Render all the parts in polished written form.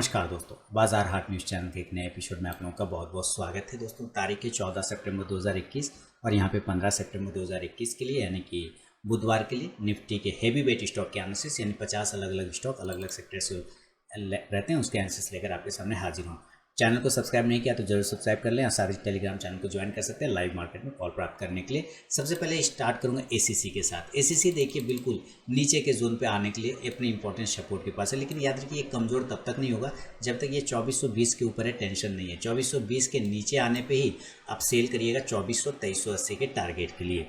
नमस्कार दोस्तों, बाजार हाट न्यूज़ चैनल के एक नए एपिसोड में आप लोगों का बहुत बहुत स्वागत है। दोस्तों तारीख है 14 सितंबर 2021 और यहाँ पे 15 सितंबर 2021 के लिए यानी कि बुधवार के लिए निफ्टी के हेवी वेट स्टॉक के एनालिसिस यानी 50 अलग अलग स्टॉक अलग अलग सेक्टर से रहते हैं उसके एनालिसिस लेकर आपके सामने हाजिर हूँ। चैनल को सब्सक्राइब नहीं किया तो जरूर सब्सक्राइब कर लें और साथ ही टेलीग्राम चैनल को ज्वाइन कर सकते हैं लाइव मार्केट में कॉल प्राप्त करने के लिए। सबसे पहले स्टार्ट करूंगा एसीसी के साथ। एसीसी देखिए बिल्कुल नीचे के जोन पे आने के लिए अपने इंपॉर्टेंट सपोर्ट के पास है, लेकिन याद रखिए ये कमजोर तब तक नहीं होगा जब तक ये 2420 के ऊपर है। टेंशन नहीं है, 2420 के नीचे आने पे ही आप सेल करिएगा 2400-2380 के टारगेट के लिए।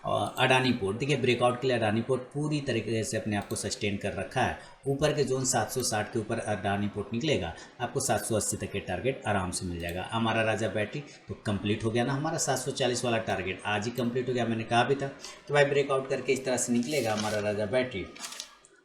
और अडानी पोर्ट देखिए ब्रेकआउट के लिए अडानी पोर्ट पूरी तरीके से अपने आप को सस्टेन कर रखा है। ऊपर के जोन 760 के ऊपर अडानी पोर्ट निकलेगा, आपको 780 तक के टारगेट आराम से मिल जाएगा। हमारा राजा बैटरी तो कंप्लीट हो गया ना, हमारा 740 वाला टारगेट आज ही कंप्लीट हो गया, मैंने कहा भी था। तो भाई ब्रेकआउट करके इस तरह से निकलेगा हमारा राजा बैटरी।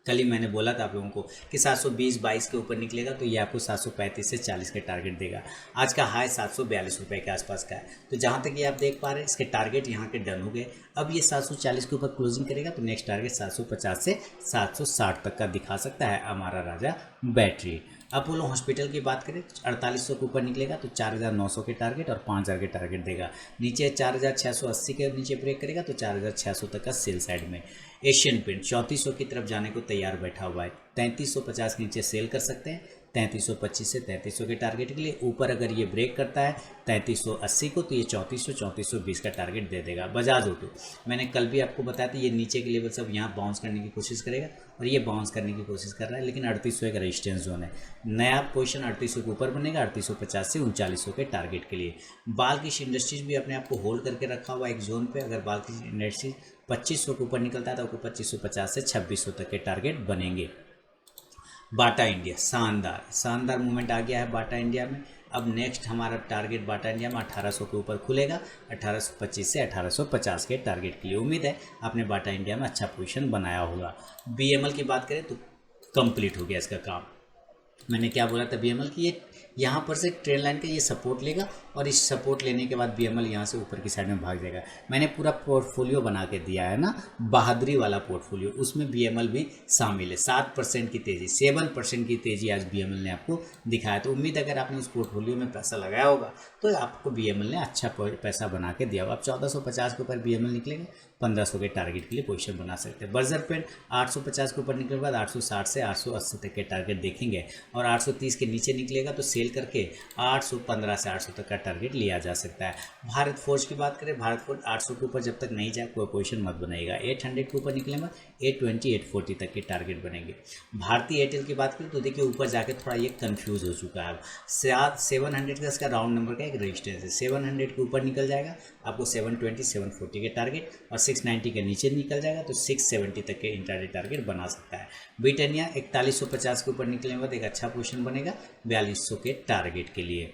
कल ही मैंने बोला था आप लोगों को कि 720-22 के ऊपर निकलेगा तो ये आपको 735 से 40 के टारगेट देगा। आज का हाई 742 रुपये के आसपास का है। तो जहाँ तक ये आप देख पा रहे हैं इसके टारगेट यहाँ के डन हो गए। अब ये 740 के ऊपर क्लोजिंग करेगा तो नेक्स्ट टारगेट 750 से 760 तक का दिखा सकता है हमारा राजा बैटरी। अपोलो हॉस्पिटल की बात करें 4800 के ऊपर निकलेगा तो 4900 के टारगेट और 5000 के टारगेट देगा। नीचे 4680 के नीचे ब्रेक करेगा तो 4600 तक का सेल साइड में। एशियन पेंट 3400 की तरफ जाने को तैयार बैठा हुआ है, 3350 के नीचे सेल कर सकते हैं। 3325 से 3300 के टारगेट के लिए ऊपर अगर ये ब्रेक करता है 3380 को तो ये 3420 का टारगेट दे देगा। बजाज ऑटो मैंने कल भी आपको बताया था ये नीचे के लेवल सब यहाँ बाउंस करने की कोशिश करेगा और ये बाउंस करने की कोशिश कर रहा है, लेकिन 3800 एक रेजिस्टेंस जोन है। नया पोजीशन 3800 के ऊपर बनेगा 3850 से 3900 के टारगेट के लिए। बाल्किश इंडस्ट्रीज भी अपने आप को होल्ड करके रखा हुआ एक जोन पे। अगर बाल्किश इंडस्ट्रीज 2500 के ऊपर निकलता है तो आपको 2550 से 2600 तक के टारगेट बनेंगे। बाटा इंडिया शानदार मूवमेंट आ गया है बाटा इंडिया में। अब नेक्स्ट हमारा टारगेट बाटा इंडिया में 1800 के ऊपर खुलेगा, 1825 से 1850 के टारगेट के लिए। उम्मीद है आपने बाटा इंडिया में अच्छा पोजीशन बनाया होगा। बीएमएल की बात करें तो कंप्लीट हो गया इसका काम। मैंने क्या बोला था बीएमएल की ये यहाँ पर से ट्रेन लाइन का ये सपोर्ट लेगा और इस सपोर्ट लेने के बाद बीएमएल यहाँ से ऊपर की साइड में भाग जाएगा। मैंने पूरा पोर्टफोलियो बना के दिया है ना, बहादुरी वाला पोर्टफोलियो, उसमें बीएमएल भी शामिल है। 7% की तेज़ी, 7% की तेज़ी आज बीएमएल ने आपको दिखाया। तो उम्मीद अगर आपने उस पोर्टफोलियो में पैसा लगाया होगा तो आपको बीएमएल ने अच्छा पैसा बना के दिया होगा। अब 1450 के ऊपर बीएमएल निकलेगा, 1500 के टारगेट के लिए पोजीशन बना सकते हैं। बर्जर पेंट 850 के ऊपर निकलने के बाद 860 से 880 तक के टारगेट देखेंगे और 830 के नीचे निकलेगा तो सेल करके 815 से 800 तक का टारगेट लिया जा सकता है। भारत फोर्ज की बात करें, भारत फोर्ज 800 के ऊपर जब तक नहीं जाए कोई पोजीशन मत बनाएगा। 800 के ऊपर निकलेगा 820 840 तक के टारगेट बनेंगे। भारतीय एयरटेल की बात करें तो देखिए ऊपर जाके थोड़ा ये कंफ्यूज हो चुका है। 700 का इसका राउंड नंबर का एक रेजिस्टेंस है। 700 के ऊपर निकल जाएगा आपको 720 740 के टारगेट और 690 के नीचे निकल जाएगा तो 670 तक के इंट्राडे टारगेट बना सकता है। ब्रिटानिया 4150 के ऊपर निकलने के बाद एक अच्छा पोजीशन बनेगा 4200 के टारगेट के लिए।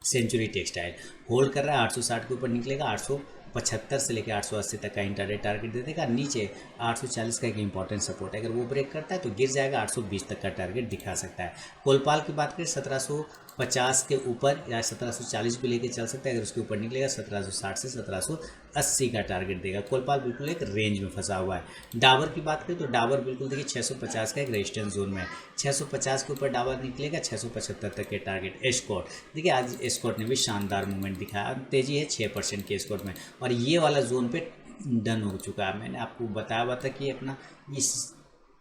सेंचुरी टेक्सटाइल होल्ड कर रहा है 860 के ऊपर निकलेगा, 875 से लेकर 880 तक का इंट्राडे टारगेट दे देगा। नीचे 840 का एक इंपॉर्टेंट सपोर्ट है, अगर वो ब्रेक करता है तो गिर जाएगा 820 तक का टारगेट दिखा सकता है। कोलपाल की बात करें 1750 के ऊपर या 1740 भी लेके चल सकता है, अगर उसके ऊपर निकलेगा 1760 से 1780 का टारगेट देगा। कोलपाल बिल्कुल एक रेंज में फंसा हुआ है। डाबर की बात करें तो डाबर बिल्कुल देखिए 650 का एक रेजिस्टेंस जोन में है। 650 के ऊपर डाबर निकलेगा 675 तक के टारगेट। एस्कॉर्ट देखिए आज एस्कॉर्ट ने भी शानदार मूवमेंट दिखाया, तेजी है 6% के एस्कॉर्ट में और ये वाला जोन पे डन हो चुका है। मैंने आपको बताया हुआ था कि अपना इस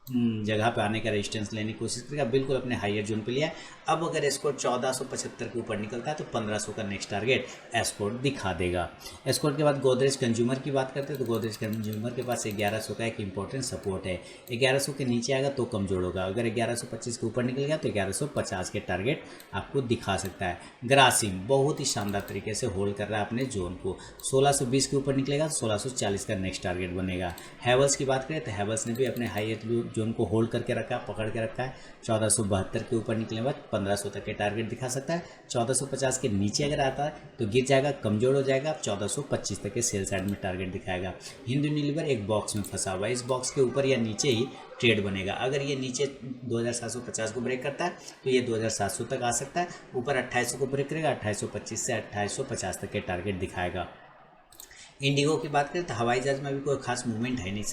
जगह पे आने का रेजिस्टेंस लेने की कोशिश करेगा, बिल्कुल अपने हायर जोन पे लिया है। अब अगर एस्कॉर्ट 1475 के ऊपर निकलता है तो 1500 का नेक्स्ट टारगेट एस्कॉर्ट दिखा देगा। एस्कॉर्ट के बाद गोदरेज कंज्यूमर की बात करते हैं तो गोदरेज कंज्यूमर के पास 1100 का एक इंपॉर्टेंट सपोर्ट है। 1100 के नीचे आएगा तो कमजोर होगा, अगर 1125 के ऊपर निकल गया तो 1150 के टारगेट आपको दिखा सकता है। ग्रासिम बहुत ही शानदार तरीके से होल्ड कर रहा है अपने जोन को, 1620 के ऊपर निकलेगा तो 1640 का नेक्स्ट टारगेट बनेगा। हैवल्स की बात करें तो हैवल्स ने भी अपने हाईएस्ट जोन को होल्ड करके रखा है, पकड़ के रखा है। 1472 के ऊपर निकलने के बाद 1500 तक के टारगेट दिखा सकता है। 1450 के नीचे अगर आता है तो गिर जाएगा, कमजोर हो जाएगा, 1425 तक के सेल साइड में टारगेट दिखाएगा। हिंदू यूनिलीवर एक बॉक्स में फंसा हुआ है, इस बॉक्स के ऊपर या नीचे ही ट्रेड बनेगा। अगर ये नीचे 2750 को ब्रेक करता है तो ये 2700 तक आ सकता है। ऊपर 2800 को ब्रेक करेगा, 2825 से 2850 तक के टारगेट दिखाएगा। इंडिगो की बात करें तो हवाई जहाज में भी कोई खास मूवमेंट है नहीं,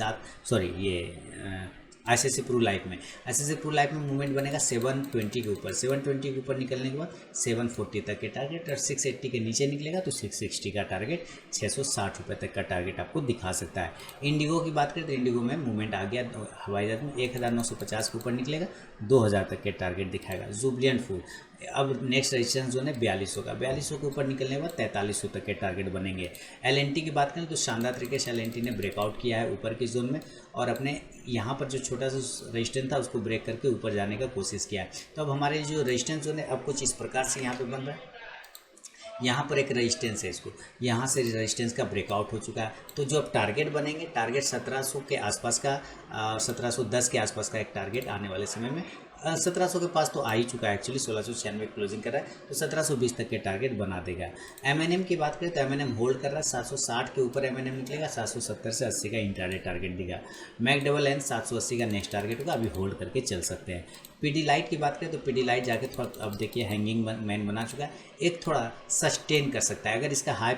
आईसीआईसी प्रू लाइफ में, आईसीआईसी प्रू लाइफ में मूवमेंट बनेगा 720 के ऊपर, 720 के ऊपर निकलने के बाद 740 तक के टारगेट, और 680 के नीचे निकलेगा तो 660 का टारगेट, 660 रुपये तक का टारगेट आपको दिखा सकता है। इंडिगो की बात करें तो इंडिगो में मूवमेंट आ गया हवाई जहाज में, 1950 के ऊपर निकलेगा, 2000 तक के टारगेट दिखाएगा। जुबलियंट फूड अब नेक्स्ट रजिस्टेंस जोन है 4200 का, 4200 के ऊपर निकलने के बाद 4300 तक के टारगेट बनेंगे। एलएनटी की बात करें तो शानदार तरीके से एलएनटी ने ब्रेकआउट किया है ऊपर के जोन में, और अपने यहाँ पर जो छोटा सा रेजिस्टेंस था उसको ब्रेक करके ऊपर जाने का कोशिश किया है। तो अब हमारे जो रेजिस्टेंस जोन है अब कुछ इस प्रकार से यहाँ पे बन रहा है, यहाँ पर एक रेजिस्टेंस है, इसको यहाँ से रेजिस्टेंस का ब्रेकआउट हो चुका है। तो जो अब टारगेट बनेंगे, टारगेट 1700 के आसपास का, 1710 के आसपास का एक टारगेट आने वाले समय में, 1700 के पास तो आ ही चुका है एक्चुअली, 1696 क्लोजिंग कर रहा है, तो 1720 तक के टारगेट बना देगा। एमएनएम की बात करें तो एमएनएम होल्ड कर रहा है, 760 के ऊपर एमएनएम निकलेगा, 770 से 80 का इंट्राडे टारगेट देगा। मैक डबल एन 780 का नेक्स्ट टारगेट होगा, अभी होल्ड करके चल सकते हैं। पीडी लाइट की बात करें तो पीडी लाइट जाके थोड़ा, अब देखिए हैंगिंग मैन बना चुका है, एक थोड़ा सस्टेन कर सकता है अगर इसका हाई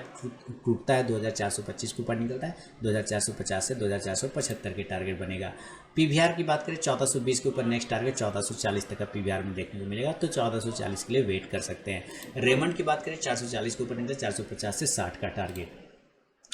टूटता है, 2425 के ऊपर निकलता है, 2450 से 2475 के टारगेट बनेगा। पीवीआर की बात करें 1420 के ऊपर नेक्स्ट टारगेट 1440 तक का पीवीआर में देखने को मिलेगा, तो 1440 के लिए वेट कर सकते हैं। रेमंड की बात करें 440 के ऊपर निकले, 450 से 60 का टारगेट।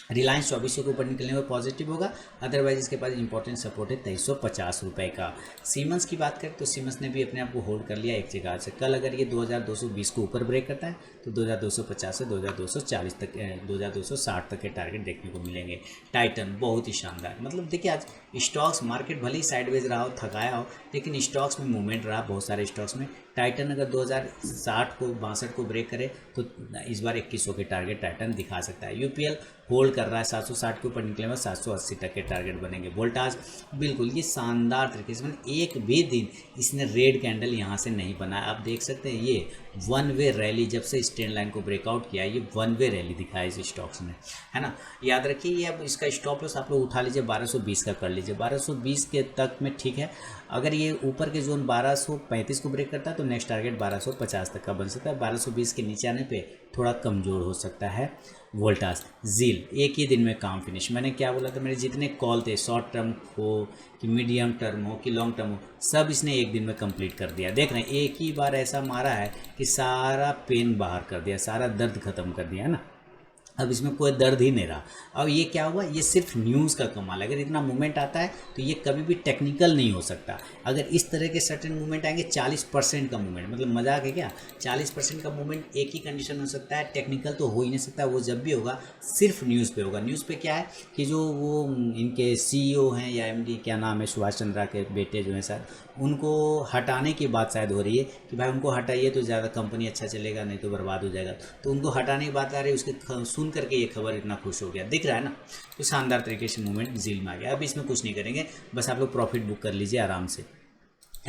रिलायंस 2400 के ऊपर निकलने में पॉजिटिव होगा, अदरवाइज इसके पास इंपॉर्टेंट सपोर्ट है 2350 रुपये का। सीमेंस की बात करें तो सीमेंस ने भी अपने आप को होल्ड कर लिया एक जगह से, कल अगर ये 2220 को ऊपर ब्रेक करता है तो 2250 से 2240 तक, 2260 तक के टारगेट देखने को मिलेंगे। टाइटन बहुत ही शानदार, मतलब देखिए आज स्टॉक्स मार्केट भले ही साइडवेज रहा हो, थकाया हो, लेकिन स्टॉक्स में मूवमेंट रहा बहुत सारे स्टॉक्स में। टाइटन अगर 2060 को 62 को ब्रेक करे तो इस बार 2100 के टारगेट टाइटन दिखा सकता है। यूपीएल होल्ड कर रहा है, 760 के ऊपर निकले में 780 तक के टारगेट बनेंगे। वोल्टास बिल्कुल ये शानदार तरीके से एक भी दिन इसने रेड कैंडल यहाँ से नहीं बनाया, आप देख सकते हैं ये वन वे रैली, जब से स्टैंड लाइन को ब्रेकआउट किया ये वन वे रैली दिखाया इस स्टॉक्स ने, है ना। याद रखिए ये अब इसका स्टॉप लॉस आप लोग उठा लीजिए, 1220 का कर लीजिए, 1220 के तक में ठीक है। अगर ये ऊपर के जोन 1235 को ब्रेक करता है तो नेक्स्ट टारगेट 1250 तक का बन सकता है, 1220 के नीचे आने पे थोड़ा कमज़ोर हो सकता है वोल्टास। जील एक ही दिन में काम फिनिश, मैंने क्या बोला था, मेरे जितने कॉल थे शॉर्ट टर्म हो कि मीडियम टर्म हो कि लॉन्ग टर्म हो, सब इसने एक दिन में कंप्लीट कर दिया। देख रहे हैं एक ही बार ऐसा मारा है कि सारा पेन बाहर कर दिया, सारा दर्द खत्म कर दिया, है ना। अब इसमें कोई दर्द ही नहीं रहा। अब ये क्या हुआ, ये सिर्फ न्यूज़ का कमाल, अगर इतना मूवमेंट आता है तो ये कभी भी टेक्निकल नहीं हो सकता। अगर इस तरह के सर्टेन मूवमेंट आएंगे 40% का मूवमेंट, मतलब मजाक है क्या, 40% का मूवमेंट एक ही कंडीशन हो सकता है, टेक्निकल तो हो ही नहीं सकता। वो जब भी होगा सिर्फ न्यूज़ पे होगा। न्यूज़ पे क्या है कि जो वो इनके CEO हैं या MD क्या नाम है, सुभाष चंद्रा के बेटे जो हैं सर, उनको हटाने की बात शायद हो रही है कि भाई उनको हटाइए तो ज़्यादा कंपनी अच्छा चलेगा, नहीं तो बर्बाद हो जाएगा। तो उनको हटाने की बात आ रही है, उसके सुन करके ये खबर इतना खुश हो गया, दिख रहा है ना। तो शानदार तरीके से मूवमेंट जील में आ गया। अब इसमें कुछ नहीं करेंगे, बस आप लोग प्रॉफिट बुक कर लीजिए आराम से।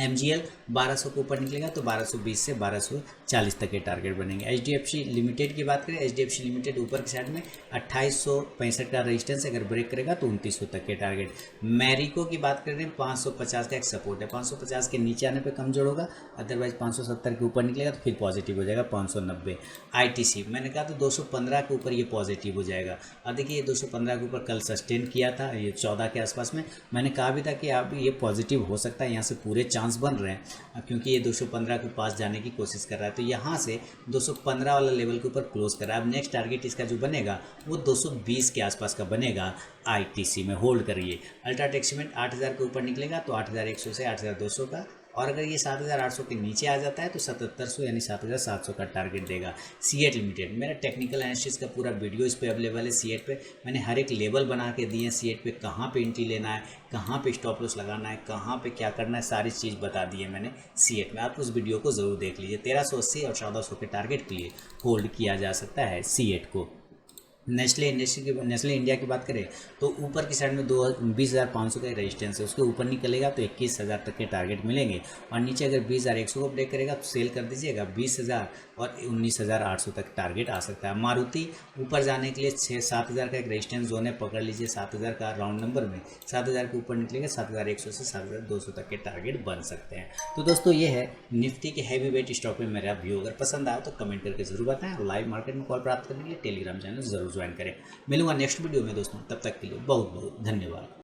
MGL 1200 के ऊपर निकलेगा तो 1220 से 1240 तक के टारगेट बनेंगे। HDFC लिमिटेड की बात करें, HDFC लिमिटेड ऊपर की साइड में 2865 का रेजिस्टेंस, अगर ब्रेक करेगा तो 2900 तक के टारगेट। मैरिको की बात करें 550 का एक सपोर्ट है, 550 के नीचे आने पे कमजोर होगा, अदरवाइज 570 के ऊपर निकलेगा तो फिर पॉजिटिव हो जाएगा 590। ITC मैंने कहा तो 215 के ऊपर ये पॉजिटिव हो जाएगा। अब देखिए ये 215 के ऊपर कल सस्टेन किया था, ये 14 के आसपास में मैंने कहा भी था कि अब ये पॉजिटिव हो सकता है, यहाँ से पूरे चांस बन रहे हैं क्योंकि ये 215 के पास जाने की कोशिश कर रहा है। तो यहाँ से 215 वाला लेवल के ऊपर क्लोज कर रहा है। अब नेक्स्ट टारगेट इसका जो बनेगा वो 220 के आसपास का बनेगा। ITC में होल्ड करिए। अल्ट्राटेक सीमेंट 8000 के ऊपर निकलेगा तो 8100 से 8200 का, और अगर ये 7800 के नीचे आ जाता है तो 7700 यानी 7700 का टारगेट देगा। सीएट लिमिटेड मेरा टेक्निकल एनालिसिस का पूरा वीडियो इस पे अवेलेबल है। सीएट पे मैंने हर एक लेवल बना के दिए हैं, सीएट पे कहाँ पे एंट्री लेना है, कहाँ पे स्टॉप लॉस लगाना है, कहाँ पे क्या करना है, सारी चीज़ बता दी है मैंने सीएट में। आप उस वीडियो को ज़रूर देख लीजिए। 1380 और 1400 के टारगेट के लिए होल्ड किया जा सकता है सीएट को। नेस्ले इंडिया की बात करें तो ऊपर की साइड में 20,500 का रेजिस्टेंस है, उसके ऊपर निकलेगा तो 21,000 तक के टारगेट मिलेंगे, और नीचे अगर 20,100 को ब्रेक करेगा तो सेल कर दीजिएगा 20,000 और 19,800 तक टारगेट आ सकता है। मारुति ऊपर जाने के लिए 6-7,000 का एक रेजिस्टेंस जोन है, पकड़ लीजिए 7,000 का राउंड नंबर में, 7,000 के ऊपर निकलेगा 7,100 से 7,200 तक के टारगेट बन सकते हैं। तो दोस्तों ये है निफ्टी के हैवी वेट स्टॉक में मेरा व्यू। अगर पसंद आया तो कमेंट करके जरूर बताएं, और लाइव मार्केट में कॉल प्राप्त करने के लिए टेलीग्राम चैनल जरूर ज्वाइन करें। मिलूंगा नेक्स्ट वीडियो में दोस्तों, तब तक के लिए बहुत बहुत धन्यवाद।